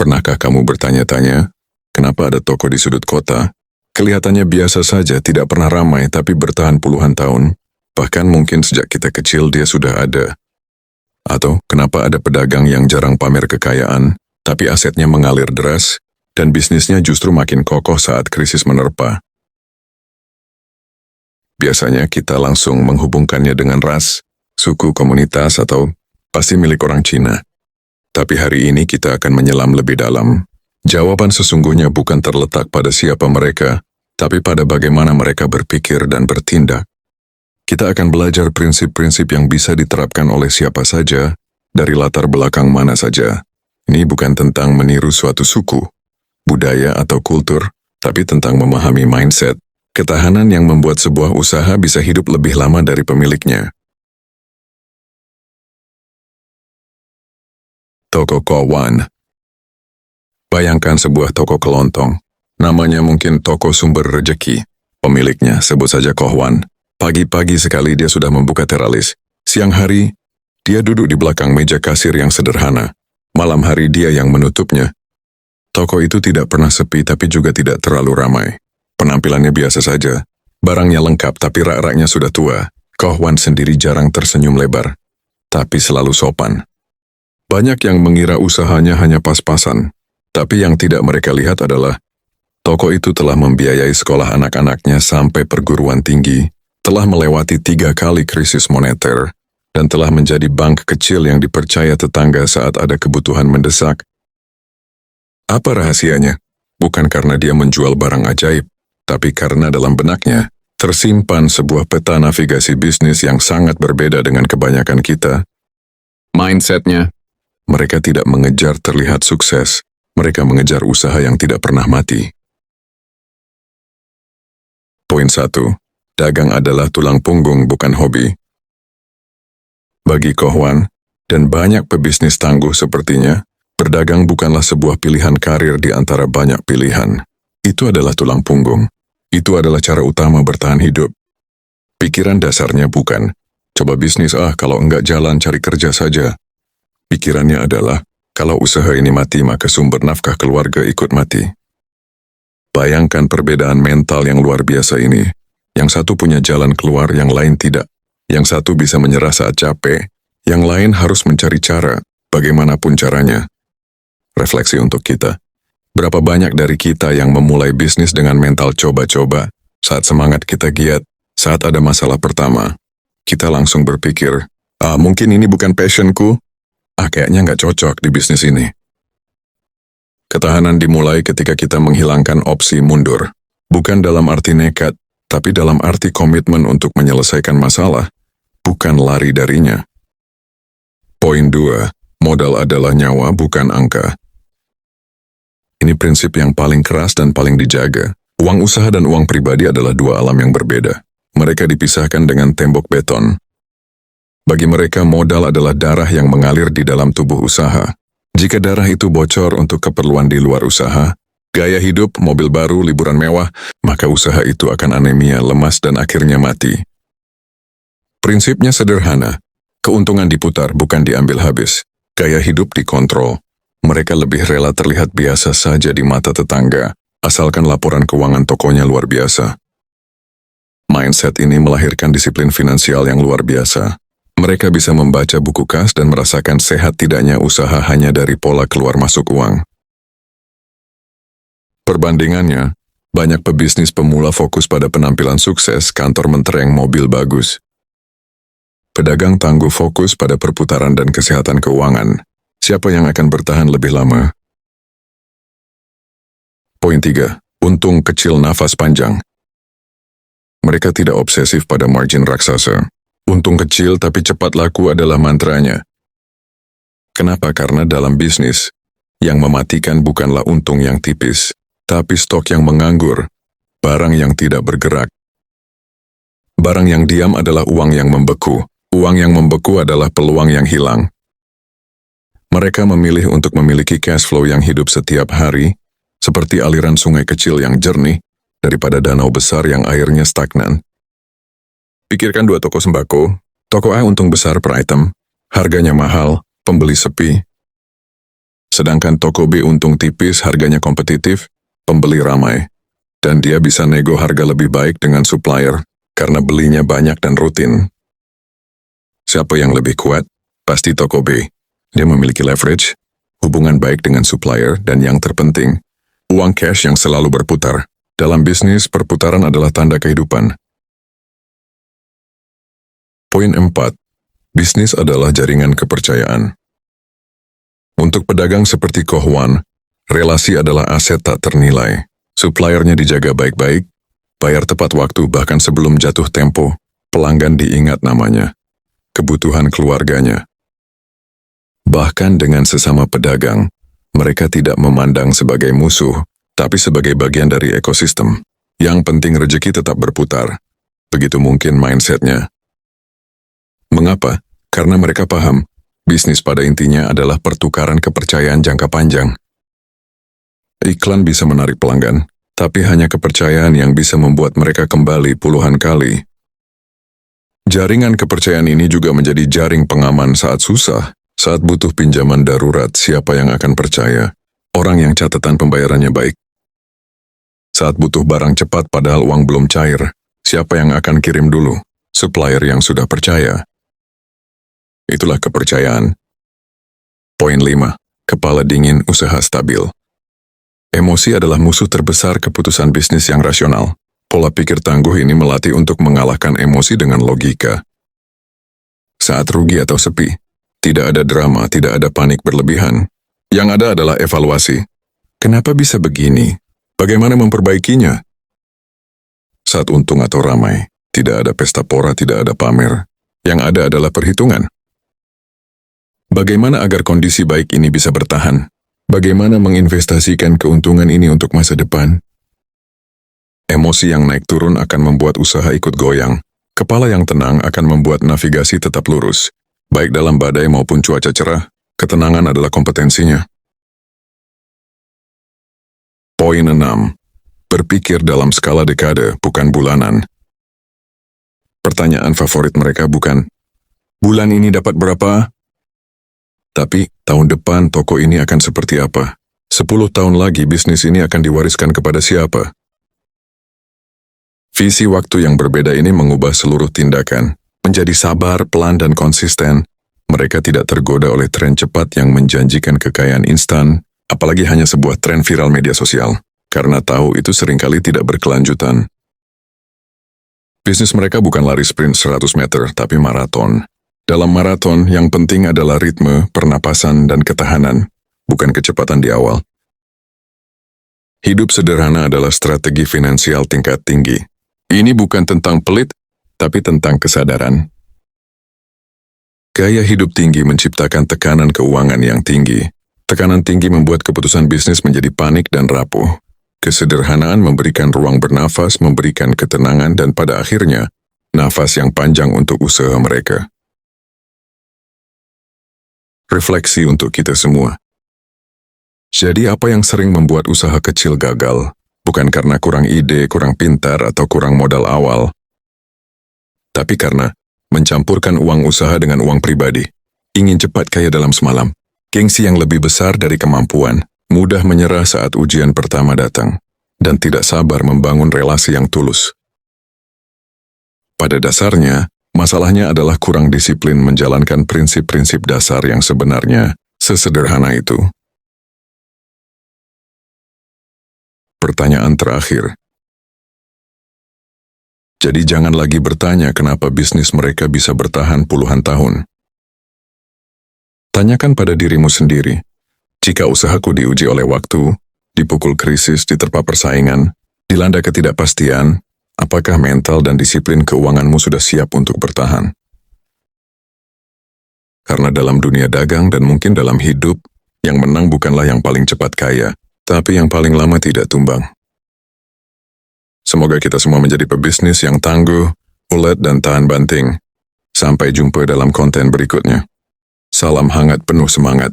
Pernahkah kamu bertanya-tanya, kenapa ada toko di sudut kota? Kelihatannya biasa saja, tidak pernah ramai, tapi bertahan puluhan tahun. Bahkan mungkin sejak kita kecil dia sudah ada. Atau kenapa ada pedagang yang jarang pamer kekayaan, tapi asetnya mengalir deras, dan bisnisnya justru makin kokoh saat krisis menerpa. Biasanya kita langsung menghubungkannya dengan ras, suku, komunitas, atau pasti milik orang Cina. Tapi hari ini kita akan menyelam lebih dalam. Jawaban sesungguhnya bukan terletak pada siapa mereka, tapi pada bagaimana mereka berpikir dan bertindak. Kita akan belajar prinsip-prinsip yang bisa diterapkan oleh siapa saja, dari latar belakang mana saja. Ini bukan tentang meniru suatu suku, budaya atau kultur, tapi tentang memahami mindset, ketahanan yang membuat sebuah usaha bisa hidup lebih lama dari pemiliknya. Toko Kowan. Bayangkan sebuah toko kelontong. Namanya mungkin toko sumber rejeki. Pemiliknya sebut saja Kowan. Pagi-pagi sekali dia sudah membuka teralis. Siang hari, dia duduk di belakang meja kasir yang sederhana. Malam hari dia yang menutupnya. Toko itu tidak pernah sepi tapi juga tidak terlalu ramai. Penampilannya biasa saja. Barangnya lengkap tapi rak-raknya sudah tua. Kowan sendiri jarang tersenyum lebar. Tapi selalu sopan. Banyak yang mengira usahanya hanya pas-pasan. Tapi yang tidak mereka lihat adalah toko itu telah membiayai sekolah anak-anaknya sampai perguruan tinggi, telah melewati 3 kali krisis moneter, dan telah menjadi bank kecil yang dipercaya tetangga saat ada kebutuhan mendesak. Apa rahasianya? Bukan karena dia menjual barang ajaib, tapi karena dalam benaknya tersimpan sebuah peta navigasi bisnis yang sangat berbeda dengan kebanyakan kita. Mindsetnya, mereka tidak mengejar terlihat sukses, mereka mengejar usaha yang tidak pernah mati. Poin 1. Dagang adalah tulang punggung, bukan hobi. Bagi Kowan, dan banyak pebisnis tangguh sepertinya, berdagang bukanlah sebuah pilihan karir di antara banyak pilihan. Itu adalah tulang punggung. Itu adalah cara utama bertahan hidup. Pikiran dasarnya bukan, coba bisnis kalau enggak jalan cari kerja saja. Pikirannya adalah, kalau usaha ini mati maka sumber nafkah keluarga ikut mati. Bayangkan perbedaan mental yang luar biasa ini. Yang satu punya jalan keluar, yang lain tidak. Yang satu bisa menyerah saat capek, yang lain harus mencari cara, bagaimanapun caranya. Refleksi untuk kita. Berapa banyak dari kita yang memulai bisnis dengan mental coba-coba, saat semangat kita giat, saat ada masalah pertama, kita langsung berpikir, mungkin ini bukan passionku, kayaknya nggak cocok di bisnis ini. Ketahanan dimulai ketika kita menghilangkan opsi mundur. Bukan dalam arti nekat, tapi dalam arti komitmen untuk menyelesaikan masalah, bukan lari darinya. Poin 2, modal adalah nyawa, bukan angka. Ini prinsip yang paling keras dan paling dijaga. Uang usaha dan uang pribadi adalah dua alam yang berbeda. Mereka dipisahkan dengan tembok beton. Bagi mereka, modal adalah darah yang mengalir di dalam tubuh usaha. Jika darah itu bocor untuk keperluan di luar usaha, gaya hidup, mobil baru, liburan mewah, maka usaha itu akan anemia, lemas, dan akhirnya mati. Prinsipnya sederhana. Keuntungan diputar, bukan diambil habis. Gaya hidup dikontrol. Mereka lebih rela terlihat biasa saja di mata tetangga, asalkan laporan keuangan tokonya luar biasa. Mindset ini melahirkan disiplin finansial yang luar biasa. Mereka bisa membaca buku kas dan merasakan sehat tidaknya usaha hanya dari pola keluar masuk uang. Perbandingannya, banyak pebisnis pemula fokus pada penampilan sukses, kantor mentereng, mobil bagus. Pedagang tangguh fokus pada perputaran dan kesehatan keuangan. Siapa yang akan bertahan lebih lama? Poin 3. Untung kecil, nafas panjang. Mereka tidak obsesif pada margin raksasa. Untung kecil tapi cepat laku adalah mantranya. Kenapa? Karena dalam bisnis, yang mematikan bukanlah untung yang tipis, tapi stok yang menganggur, barang yang tidak bergerak. Barang yang diam adalah uang yang membeku. Uang yang membeku adalah peluang yang hilang. Mereka memilih untuk memiliki cash flow yang hidup setiap hari, seperti aliran sungai kecil yang jernih, daripada danau besar yang airnya stagnan. Pikirkan 2 toko sembako, toko A untung besar per item, harganya mahal, pembeli sepi. Sedangkan toko B untung tipis, harganya kompetitif, pembeli ramai. Dan dia bisa nego harga lebih baik dengan supplier karena belinya banyak dan rutin. Siapa yang lebih kuat? Pasti toko B. Dia memiliki leverage, hubungan baik dengan supplier, dan yang terpenting, uang cash yang selalu berputar. Dalam bisnis, perputaran adalah tanda kehidupan. Poin 4. Bisnis adalah jaringan kepercayaan. Untuk pedagang seperti Koh Wan, relasi adalah aset tak ternilai. Suppliernya dijaga baik-baik, bayar tepat waktu bahkan sebelum jatuh tempo, pelanggan diingat namanya, kebutuhan keluarganya. Bahkan dengan sesama pedagang, mereka tidak memandang sebagai musuh, tapi sebagai bagian dari ekosistem. Yang penting rezeki tetap berputar. Begitu mungkin mindsetnya. Mengapa? Karena mereka paham, bisnis pada intinya adalah pertukaran kepercayaan jangka panjang. Iklan bisa menarik pelanggan, tapi hanya kepercayaan yang bisa membuat mereka kembali puluhan kali. Jaringan kepercayaan ini juga menjadi jaring pengaman saat susah, saat butuh pinjaman darurat. Siapa yang akan percaya? Orang yang catatan pembayarannya baik. Saat butuh barang cepat padahal uang belum cair, siapa yang akan kirim dulu? Supplier yang sudah percaya. Itulah kepercayaan. Poin 5. Kepala dingin, usaha stabil. Emosi adalah musuh terbesar keputusan bisnis yang rasional. Pola pikir tangguh ini melatih untuk mengalahkan emosi dengan logika. Saat rugi atau sepi, tidak ada drama, tidak ada panik berlebihan. Yang ada adalah evaluasi. Kenapa bisa begini? Bagaimana memperbaikinya? Saat untung atau ramai, tidak ada pesta pora, tidak ada pamer. Yang ada adalah perhitungan. Bagaimana agar kondisi baik ini bisa bertahan? Bagaimana menginvestasikan keuntungan ini untuk masa depan? Emosi yang naik turun akan membuat usaha ikut goyang. Kepala yang tenang akan membuat navigasi tetap lurus. Baik dalam badai maupun cuaca cerah, ketenangan adalah kompetensinya. Poin 6. Berpikir dalam skala dekade, bukan bulanan. Pertanyaan favorit mereka bukan, bulan ini dapat berapa? Tapi, tahun depan toko ini akan seperti apa? 10 tahun lagi bisnis ini akan diwariskan kepada siapa? Visi waktu yang berbeda ini mengubah seluruh tindakan. Menjadi sabar, pelan, dan konsisten. Mereka tidak tergoda oleh tren cepat yang menjanjikan kekayaan instan, apalagi hanya sebuah tren viral media sosial. Karena tahu itu seringkali tidak berkelanjutan. Bisnis mereka bukan lari sprint 100 meter, tapi maraton. Dalam maraton, yang penting adalah ritme, pernapasan, dan ketahanan, bukan kecepatan di awal. Hidup sederhana adalah strategi finansial tingkat tinggi. Ini bukan tentang pelit, tapi tentang kesadaran. Gaya hidup tinggi menciptakan tekanan keuangan yang tinggi. Tekanan tinggi membuat keputusan bisnis menjadi panik dan rapuh. Kesederhanaan memberikan ruang bernafas, memberikan ketenangan, dan pada akhirnya, nafas yang panjang untuk usaha mereka. Refleksi untuk kita semua. Jadi apa yang sering membuat usaha kecil gagal? Bukan karena kurang ide, kurang pintar, atau kurang modal awal. Tapi karena mencampurkan uang usaha dengan uang pribadi. Ingin cepat kaya dalam semalam. Gengsi yang lebih besar dari kemampuan. Mudah menyerah saat ujian pertama datang. Dan tidak sabar membangun relasi yang tulus. Pada dasarnya, masalahnya adalah kurang disiplin menjalankan prinsip-prinsip dasar yang sebenarnya sesederhana itu. Pertanyaan terakhir. Jadi jangan lagi bertanya kenapa bisnis mereka bisa bertahan puluhan tahun. Tanyakan pada dirimu sendiri, jika usahaku diuji oleh waktu, dipukul krisis, diterpa persaingan, dilanda ketidakpastian, apakah mental dan disiplin keuanganmu sudah siap untuk bertahan? Karena dalam dunia dagang dan mungkin dalam hidup, yang menang bukanlah yang paling cepat kaya, tapi yang paling lama tidak tumbang. Semoga kita semua menjadi pebisnis yang tangguh, ulet, dan tahan banting. Sampai jumpa dalam konten berikutnya. Salam hangat penuh semangat.